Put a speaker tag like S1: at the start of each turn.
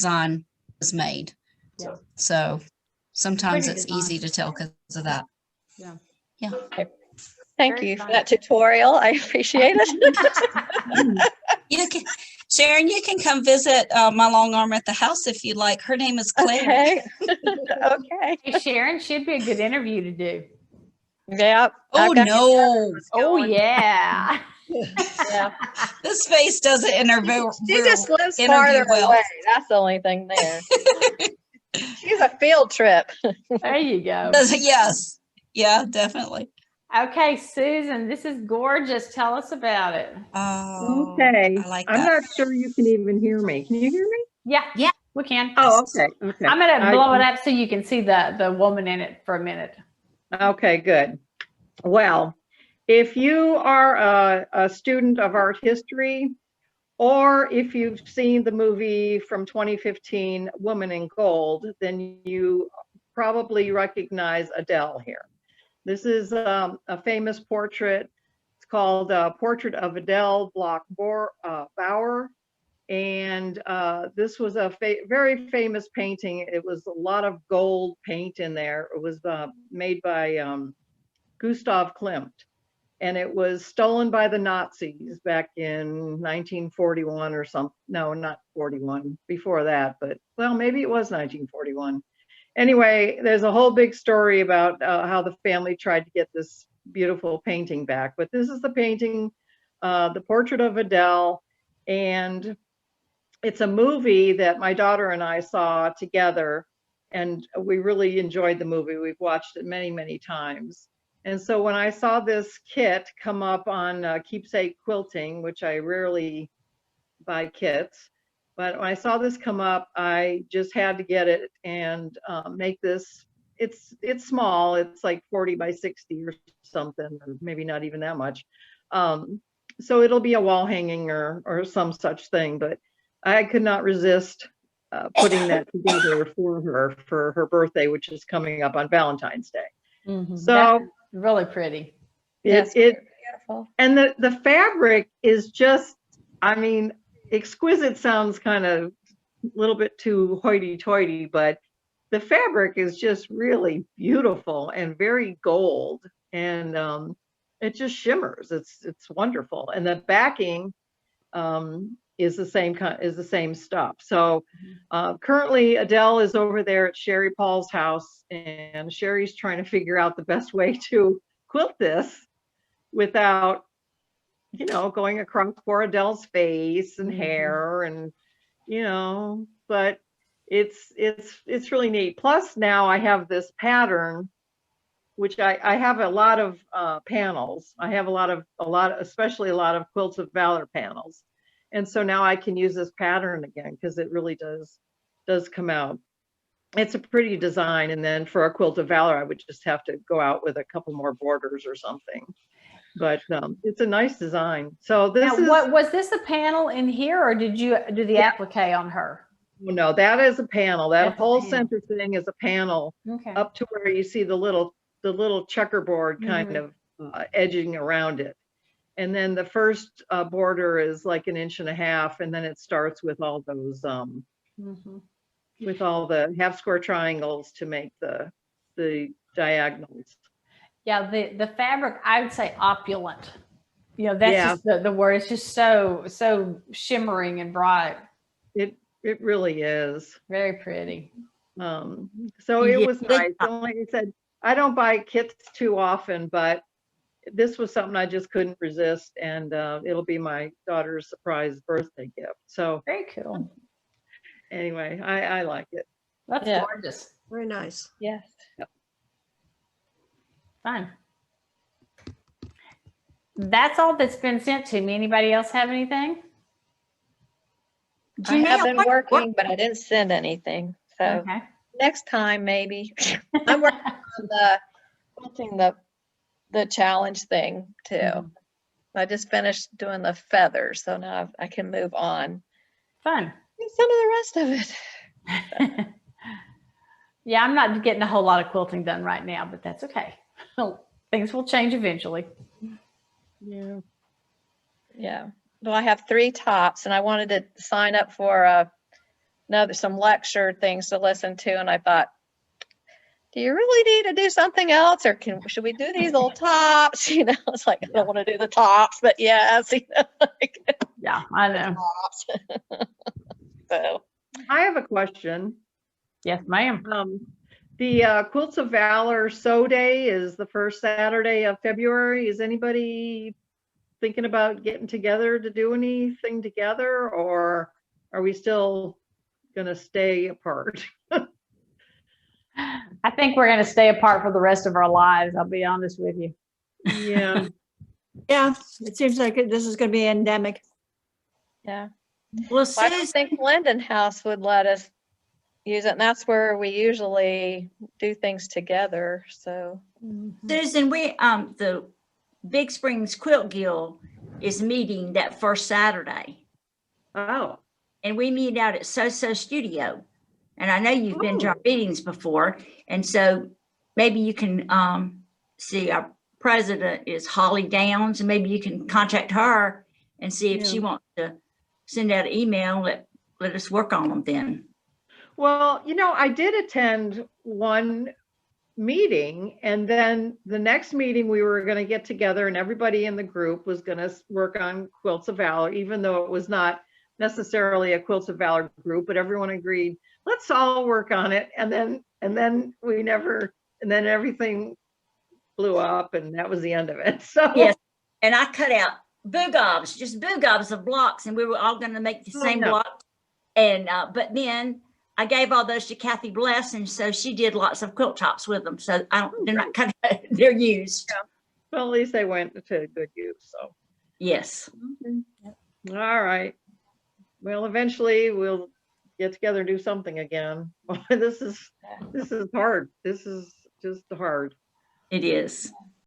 S1: design was made.
S2: Yeah.
S1: So sometimes
S2: Pretty
S1: it's
S2: design.
S1: easy to tell because of that.
S2: Yeah.
S1: Yeah.
S3: Thank
S2: Very
S3: you
S2: fun.
S3: for that tutorial. I appreciate it.
S1: You can, Sharon, you can come visit my long arm at the house if you like. Her name is Claire.
S3: Okay. Okay.
S2: Hey, Sharon, she'd be a good interview to do.
S3: Yep.
S1: Oh, no.
S2: Oh,
S3: going.
S2: yeah.
S3: Yeah.
S1: This space doesn't interview.
S3: She just lives
S1: interview
S3: farther
S1: well.
S3: away. That's the only thing there. She's a field trip.
S2: There you go.
S1: Yes. Yeah, definitely.
S2: Okay, Susan, this is gorgeous. Tell us about it.
S1: Oh,
S4: Okay.
S1: I like
S4: I'm
S1: that.
S4: not sure you can even hear me. Can you hear me?
S2: Yeah.
S1: Yeah.
S2: We can.
S4: Oh, okay. Okay.
S2: I'm going to blow it up so you can see the woman in it for a minute.
S4: Okay, good. Well, if you are a student of art history, or if you've seen the movie from 2015, Woman in Gold, then you probably recognize Adele here. This is a famous portrait. It's called Portrait of Adele Bloch-Bauer. And this was a very famous painting. It was a lot of gold paint in there. It was made by Gustav Klimt. And it was stolen by the Nazis back in 1941 or something. No, not 41, before that, but well, maybe it was 1941. Anyway, there's a whole big story about how the family tried to get this beautiful painting back. But this is the painting, the Portrait of Adele. And it's a movie that my daughter and I saw together, and we really enjoyed the movie. We've watched it many, many times. And so when I saw this kit come up on Keepsake Quilting, which I rarely buy kits, but when I saw this come up, I just had to get it and make this. It's small. It's like 40 by 60 or something, or maybe not even that much. So it'll be a wall hanging or some such thing. But I could not resist putting that together for her birthday, which is coming up on Valentine's Day.
S2: Mm-hmm.
S4: So
S2: that's really pretty.
S3: Yes, beautiful.
S4: And the fabric is just, I mean, exquisite sounds kind of a little bit too hoity-toity, but the fabric is just really beautiful and very gold, and it just shimmers. It's wonderful, and the backing is the same stuff. So currently Adele is over there at Sherry Paul's house, and Sherry's trying to figure out the best way to quilt this without, you know, going across poor Adele's face and hair, and you know, but it's really neat. Plus now I have this pattern, which I have a lot of panels. I have a lot, especially a lot of Quilts of Valor panels. And so now I can use this pattern again, because it really does come out. It's a pretty design. And then for a Quilt of Valor, I would just have to go out with a couple more borders or something. But it's a nice design. So this is,
S2: what was this a panel in here, or did you do the applique on her?
S4: No, that is a panel. That
S2: That's a
S4: whole
S2: panel.
S4: center thing is a panel,
S2: Okay.
S4: up to where you see the little checkerboard kind of edging around it. And then the first border is like 1.5 inches, and then it starts with all those with all the half square triangles to make the diagonals.
S2: Yeah, the fabric, I would say opulent. You know, that's just the word. It's just so shimmering and bright.
S4: It really is.
S2: Very pretty.
S4: So it was nice. And like I said, I don't buy kits too often, but this was something I just couldn't resist, and it'll be my daughter's surprise birthday gift. So
S2: very cool.
S4: Anyway, I like it.
S2: That's gorgeous.
S5: Very nice.
S3: Yes.
S4: Yep.
S2: Fine. That's all that's been sent to me. Anybody else have anything?
S3: I have been working, but I didn't send anything. So
S2: Okay.
S3: next time, maybe. I'm working on quilting the challenge thing too. I just finished doing the feathers, so now I can move on.
S2: Fun.
S3: And some of the rest of it.
S2: Yeah, I'm not getting a whole lot of quilting done right now, but that's okay. Things will change eventually.
S4: Yeah.
S3: Yeah. Well, I have 3 tops, and I wanted to sign up for know there's some lecture things to listen to, and I thought, do you really need to do something else, or should we do these little tops? You know, it's like, I don't want to do the tops, but yes, you know, like
S2: Yeah, I know.
S3: tops. So,
S4: I have a question.
S2: Yes, ma'am.
S4: The Quilts of Valor Sew Day is the first Saturday of February. Is anybody thinking about getting together to do anything together, or are we still gonna stay apart?
S2: I think we're going to stay apart for the rest of our lives. I'll be honest with you.
S4: Yeah.
S5: Yeah, it seems like this is going to be endemic.
S3: yeah.
S1: Well,
S3: Well, I don't
S1: Susan,
S3: think Linden House would let us use it, and that's where we usually do things together. So,
S1: Susan, the Big Springs Quilt Guild is meeting that first Saturday,
S4: Oh,
S1: and we meet out at So Studio. And I know you've been to our
S4: Oh.
S1: meetings before, and so maybe you can see our president is Holly Downs, and maybe you can contact her and see if she
S4: Yeah.
S1: wants to send out an email. Let us work on them then.
S4: well, I did attend one meeting, and then the next meeting we were going to get together and everybody in the group was going to work on Quilts of Valor, even though it was not necessarily a Quilts of Valor group, but everyone agreed, let's all work on it. And then we never, and then everything blew up, and that was the end of it. So
S1: Yes, and I cut out just boogobs of blocks, and we were all going to make the
S4: Oh,
S1: same
S4: yeah.
S1: block. And but then I gave all those to Kathy Bless, and so she did lots of quilt tops with them. So they're not cut, they're used.
S4: well, at least they went to good use. So
S1: Yes.
S4: all right. Well, eventually we'll get together and do something again. This is hard. This is just hard.
S1: It is.